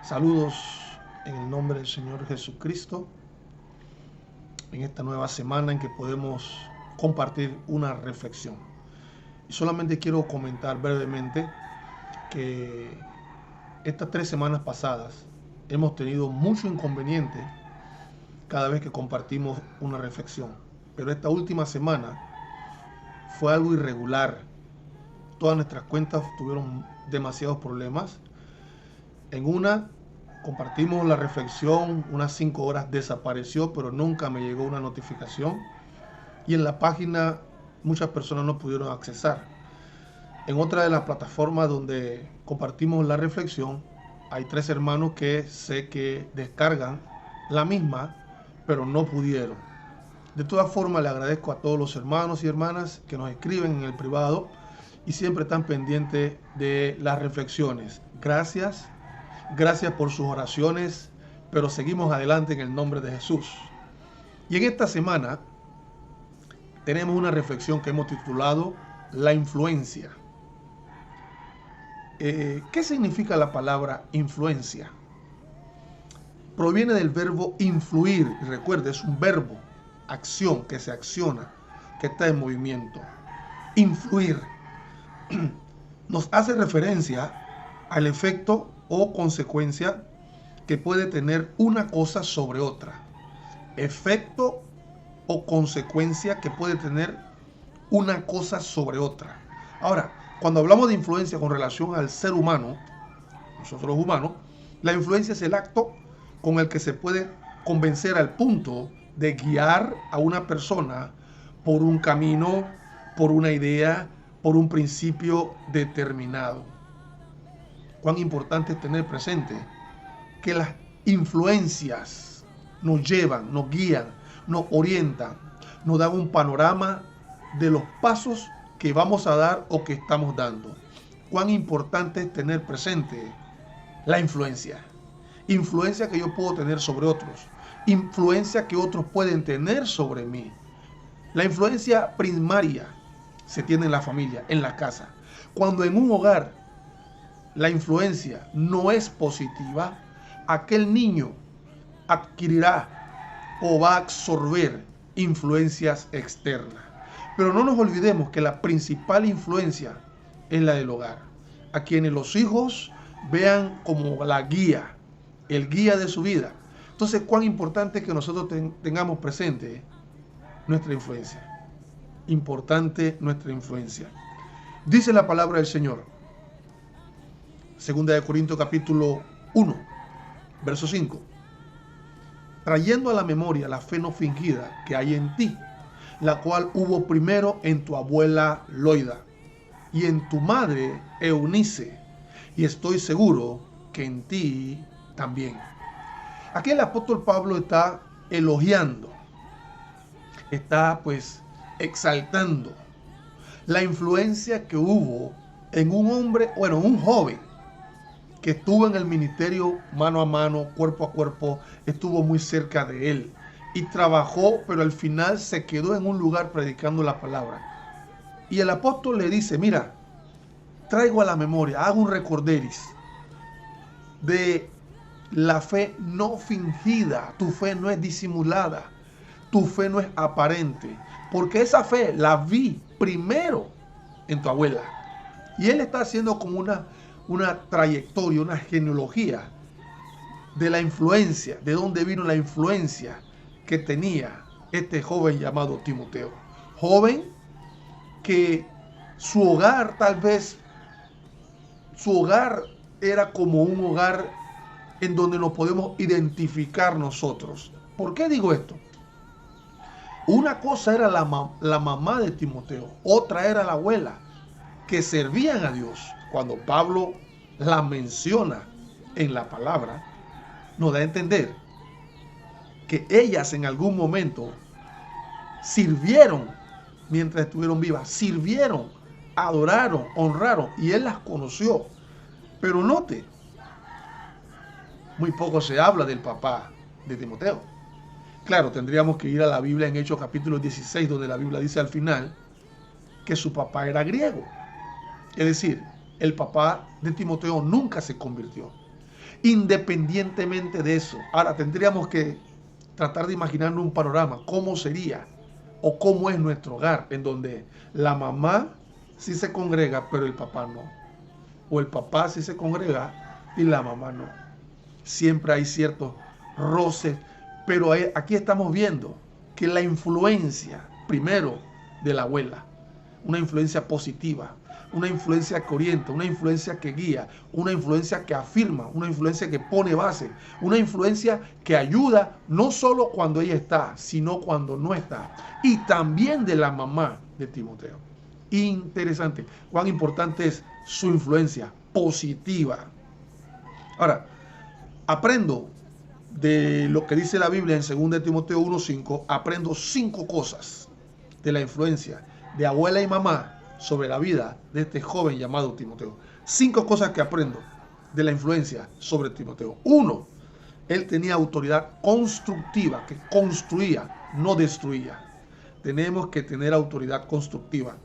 Saludos en el nombre del Señor Jesucristo, en esta nueva semana en que podemos compartir una reflexión. Y solamente quiero comentar brevemente que estas 3 semanas pasadas hemos tenido mucho inconveniente cada vez que compartimos una reflexión. Pero esta última semana fue algo irregular. Todas nuestras cuentas tuvieron demasiados problemas. En una compartimos la reflexión, unas 5 horas desapareció, pero nunca me llegó una notificación. Y en la página muchas personas no pudieron accesar. En otra de las plataformas donde compartimos la reflexión, hay 3 hermanos que sé que descargan la misma, pero no pudieron. De todas formas, le agradezco a todos los hermanos y hermanas que nos escriben en el privado y siempre están pendientes de las reflexiones. Gracias por sus oraciones, pero seguimos adelante en el nombre de Jesús. Y en esta semana tenemos una reflexión que hemos titulado La influencia. ¿Qué significa la palabra influencia? Proviene del verbo influir. Recuerde, es un verbo, acción, que se acciona, que está en movimiento. Influir nos hace referencia al efecto o consecuencia que puede tener una cosa sobre otra. Efecto o consecuencia que puede tener una cosa sobre otra. Ahora, cuando hablamos de influencia con relación al ser humano, nosotros los humanos, la influencia es el acto con el que se puede convencer al punto de guiar a una persona por un camino, por una idea, por un principio determinado. Cuán importante es tener presente que las influencias nos llevan, nos guían, nos orientan, nos dan un panorama de los pasos que vamos a dar o que estamos dando. Cuán importante es tener presente la influencia. Influencia que yo puedo tener sobre otros. Influencia que otros pueden tener sobre mí. La influencia primaria se tiene en la familia, en la casa. Cuando en un hogar la influencia no es positiva, aquel niño adquirirá o va a absorber influencias externas. Pero no nos olvidemos que la principal influencia es la del hogar, a quienes los hijos vean como la guía, el guía de su vida. Entonces, cuán importante es que nosotros tengamos presente nuestra influencia. Importante nuestra influencia. Dice la palabra del Señor, 2 Corintios capítulo 1, verso 5. Trayendo a la memoria la fe no fingida que hay en ti, la cual hubo primero en tu abuela Loida y en tu madre Eunice, y estoy seguro que en ti también. Aquí el apóstol Pablo está elogiando, está pues exaltando la influencia que hubo en un hombre, un joven que estuvo en el ministerio mano a mano, cuerpo a cuerpo, estuvo muy cerca de él y trabajó, pero al final se quedó en un lugar predicando la palabra. Y el apóstol le dice, mira, traigo a la memoria, hago un recorderis de la fe no fingida. Tu fe no es disimulada, tu fe no es aparente, porque esa fe la vi primero en tu abuela. Y él está haciendo como una trayectoria, una genealogía de la influencia, de dónde vino la influencia que tenía este joven llamado Timoteo. Joven que su hogar, tal vez, su hogar era como un hogar en donde nos podemos identificar nosotros. ¿Por qué digo esto? Una cosa era la mamá de Timoteo, otra era la abuela, que servían a Dios. Cuando Pablo la menciona en la palabra, nos da a entender que ellas en algún momento sirvieron mientras estuvieron vivas, sirvieron, adoraron, honraron, y él las conoció. Pero note, muy poco se habla del papá de Timoteo. Claro, tendríamos que ir a la Biblia en Hechos capítulo 16, donde la Biblia dice al final que su papá era griego. Es decir, el papá de Timoteo nunca se convirtió. Independientemente de eso. Ahora tendríamos que tratar de imaginarnos un panorama. ¿Cómo sería o cómo es nuestro hogar en donde la mamá sí se congrega, pero el papá no? O el papá sí se congrega y la mamá no. Siempre hay ciertos roces, pero aquí estamos viendo que la influencia, primero, de la abuela, una influencia positiva, una influencia que orienta, una influencia que guía, una influencia que afirma, una influencia que pone base, una influencia que ayuda no solo cuando ella está, sino cuando no está. Y también de la mamá de Timoteo. Interesante. Cuán importante es su influencia positiva. Ahora, aprendo de lo que dice la Biblia en 2 Timoteo 1:5, aprendo 5 cosas de la influencia de abuela y mamá sobre la vida de este joven llamado Timoteo. 5 cosas que aprendo de la influencia sobre Timoteo. 1, él tenía autoridad constructiva, que construía, no destruía. Tenemos que tener autoridad constructiva.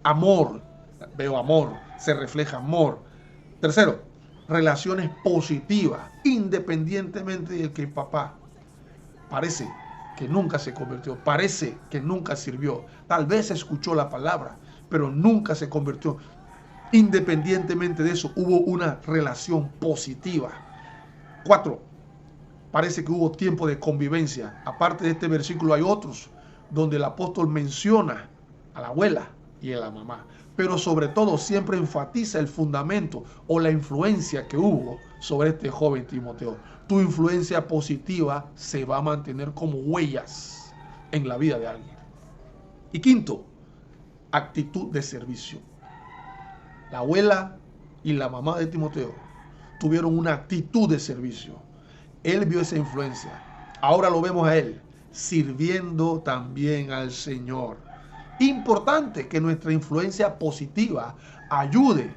Amor, veo amor, se refleja amor. Tercero, relaciones positivas, independientemente de que el papá parece que nunca se convirtió, parece que nunca sirvió, tal vez escuchó la palabra, pero nunca se convirtió. Independientemente de eso, hubo una relación positiva. 4, parece que hubo tiempo de convivencia. Aparte de este versículo hay otros donde el apóstol menciona a la abuela y a la mamá, pero sobre todo siempre enfatiza el fundamento o la influencia que hubo sobre este joven Timoteo. Tu influencia positiva se va a mantener como huellas en la vida de alguien. Y 5, actitud de servicio. La abuela y la mamá de Timoteo tuvieron una actitud de servicio. Él vio esa influencia. Ahora lo vemos a él sirviendo también al Señor. Importante que nuestra influencia positiva ayude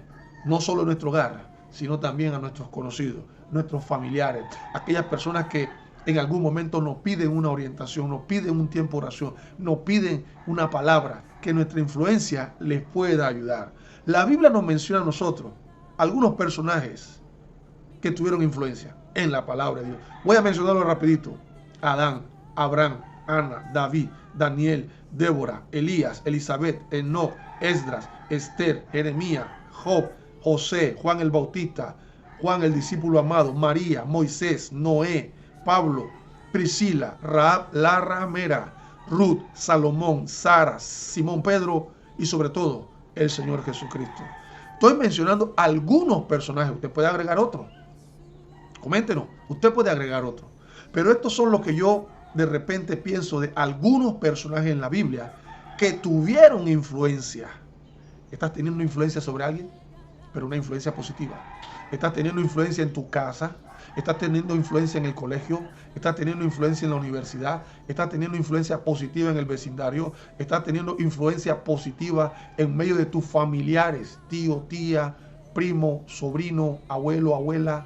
no solo a nuestro hogar, sino también a nuestros conocidos, nuestros familiares, aquellas personas que en algún momento nos piden una orientación, nos piden un tiempo de oración, nos piden una palabra, que nuestra influencia les pueda ayudar. La Biblia nos menciona a nosotros algunos personajes que tuvieron influencia en la palabra de Dios. Voy a mencionarlo rapidito. Adán, Abraham, Ana, David, Daniel, Débora, Elías, Elizabeth, Enoc, Esdras, Esther, Jeremías, Job, José, Juan el Bautista, Juan el discípulo amado, María, Moisés, Noé, Pablo, Priscila, Rahab la ramera, Ruth, Salomón, Sara, Simón Pedro y sobre todo el Señor Jesucristo. Estoy mencionando algunos personajes, usted puede agregar otro. Coméntenos, usted puede agregar otro. Pero estos son los que yo de repente pienso de algunos personajes en la Biblia que tuvieron influencia. ¿Estás teniendo influencia sobre alguien? Pero una influencia positiva. ¿Estás teniendo influencia en tu casa? ¿Estás teniendo influencia en el colegio? ¿Estás teniendo influencia en la universidad? ¿Estás teniendo influencia positiva en el vecindario? ¿Estás teniendo influencia positiva en medio de tus familiares? Tío, tía, primo, sobrino, abuelo, abuela.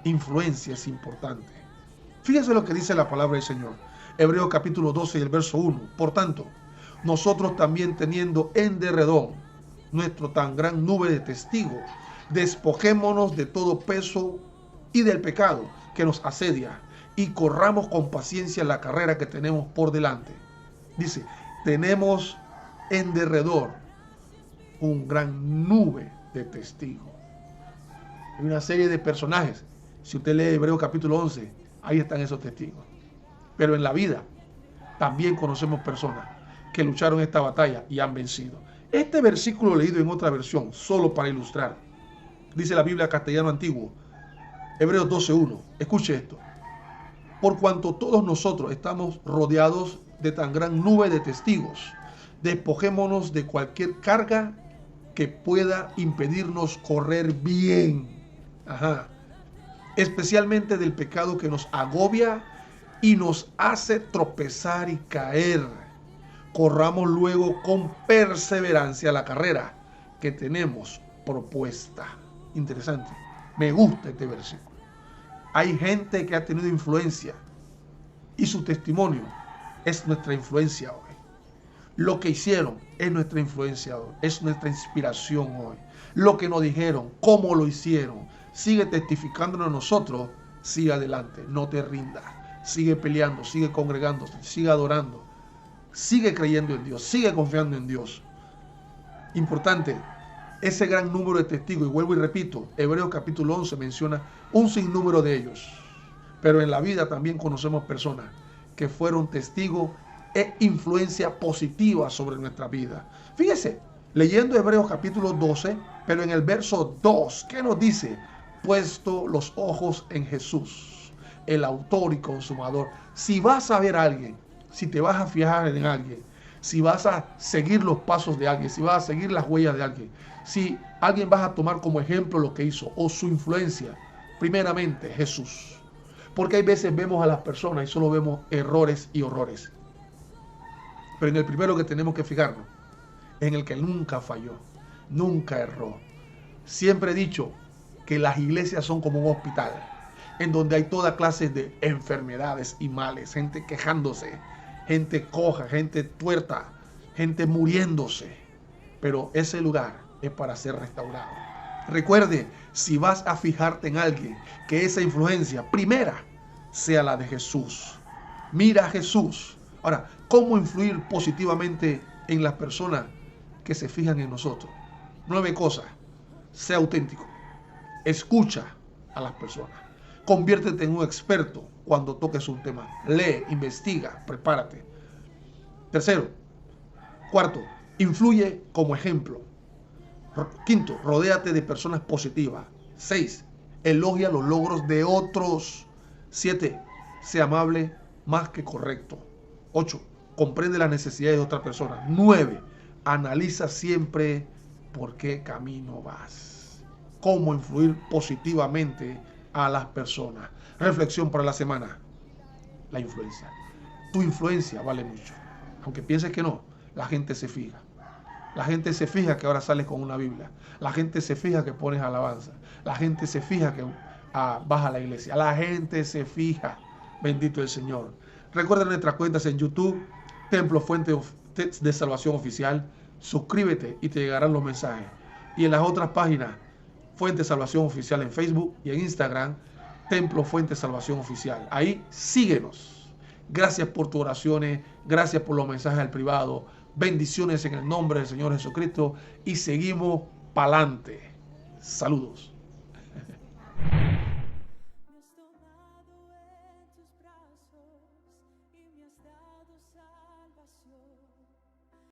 Influencia es importante. Fíjense lo que dice la palabra del Señor. Hebreos capítulo 12 y el verso 1. Por tanto, nosotros también teniendo en derredor nuestro tan gran nube de testigos, despojémonos de todo peso y del pecado que nos asedia y corramos con paciencia la carrera que tenemos por delante. Dice, tenemos en derredor un gran nube de testigos. Hay una serie de personajes. Si usted lee Hebreos capítulo 11, ahí están esos testigos. Pero en la vida también conocemos personas que lucharon esta batalla y han vencido. Este versículo leído en otra versión, solo para ilustrar, dice la Biblia castellano antiguo, Hebreos 12:1. Escuche esto. Por cuanto todos nosotros estamos rodeados de tan gran nube de testigos, despojémonos de cualquier carga que pueda impedirnos correr bien. Especialmente del pecado que nos agobia y nos hace tropezar y caer. Corramos luego con perseverancia la carrera que tenemos propuesta. Interesante. Me gusta este versículo. Hay gente que ha tenido influencia y su testimonio es nuestra influencia hoy. Lo que hicieron es nuestra influencia hoy, es nuestra inspiración hoy. Lo que nos dijeron, cómo lo hicieron, sigue testificándonos a nosotros sigue adelante, no te rindas. Sigue peleando, sigue congregándote, sigue adorando, sigue creyendo en Dios, sigue confiando en Dios. Importante, ese gran número de testigos, y vuelvo y repito, Hebreos capítulo 11 menciona un sinnúmero de ellos, pero en la vida también conocemos personas que fueron testigos e influencia positiva sobre nuestra vida. Fíjese, leyendo Hebreos capítulo 12, pero en el verso 2, ¿qué nos dice? Puesto los ojos en Jesús, el autor y consumador. Si vas a ver a alguien, si te vas a fijar en alguien, si vas a seguir los pasos de alguien, si vas a seguir las huellas de alguien, si alguien vas a tomar como ejemplo lo que hizo o su influencia, primeramente Jesús. Porque hay veces vemos a las personas y solo vemos errores y horrores. Pero en el primero que tenemos que fijarnos, en el que nunca falló, nunca erró. Siempre he dicho que las iglesias son como un hospital, en donde hay toda clase de enfermedades y males, gente quejándose, gente coja, gente tuerta, gente muriéndose. Pero ese lugar es para ser restaurado. Recuerde, si vas a fijarte en alguien, que esa influencia primera sea la de Jesús. Mira a Jesús. Ahora, ¿cómo influir positivamente en las personas que se fijan en nosotros? 9 cosas. Sea auténtico. Escucha a las personas. Conviértete en un experto cuando toques un tema. Lee, investiga, prepárate. Tercero. Cuarto, influye como ejemplo. Quinto, rodéate de personas positivas. 6, elogia los logros de otros. 7, sea amable más que correcto. 8, comprende las necesidades de otra persona. 9, analiza siempre por qué camino vas. Cómo influir positivamente a las personas. Reflexión para la semana. La influencia. Tu influencia vale mucho. Aunque pienses que no, la gente se fija. La gente se fija que ahora sales con una Biblia. La gente se fija que pones alabanza. La gente se fija que vas a la iglesia. La gente se fija. Bendito el Señor. Recuerda nuestras cuentas en YouTube, Templo Fuente de Salvación Oficial. Suscríbete y te llegarán los mensajes. Y en las otras páginas, Fuente Salvación Oficial en Facebook y en Instagram, Templo Fuente Salvación Oficial. Ahí síguenos. Gracias por tus oraciones. Gracias por los mensajes al privado. Bendiciones en el nombre del Señor Jesucristo y seguimos pa'lante. Saludos.